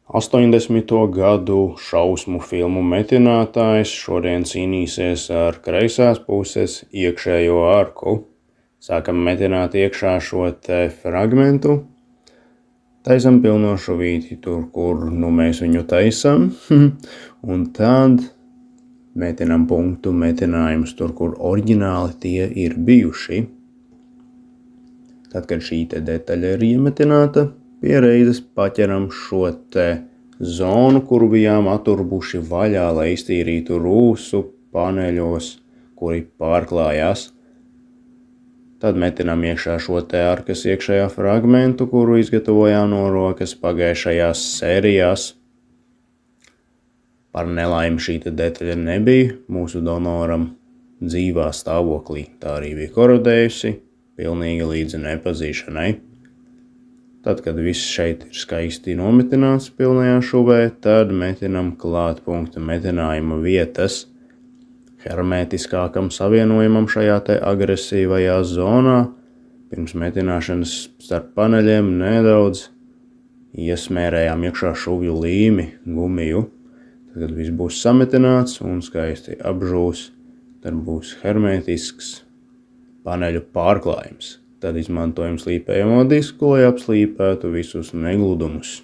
80. gadu šausmu filmu metinātājs šodien cīnīsies ar kreisās puses iekšējo arku. Sākam metināt iekšā šo te fragmentu. Taisam pilno šuvīti tur, kur mēs viņu taisam. Un tad metinam punktu metinājumus tur, kur oriģināli tie ir bijuši. Tad, kad šī te detaļa ir iemetināta, pie reizes paķeram šo te zonu, kuru bijām aturbuši vaļā, lai iztīrītu rūsu paneļos, kuri pārklājās. Tad metinām iekšā šo te arkas iekšējā fragmentu, kuru izgatavojām no rokas pagājušajās sērijās. Par nelaimi šī te detaļa nebija mūsu donoram dzīvā stāvoklī. Tā arī bija korodējusi, pilnīgi līdz nepazīšanai. Tad, kad viss šeit ir skaisti nometināts pilnajā šuvē, tad metinam klāt punktu metinājuma vietas hermētiskākam savienojumam šajā te agresīvajā zonā. Pirms metināšanas starp paneļiem nedaudz iesmērējām iekšā šuvju līmi, gumiju. Tad, kad viss būs sametināts un skaisti apžūs, tad būs hermētisks paneļu pārklājums. Tad izmantojam slīpējamo disku, lai apslīpētu visus negludumus.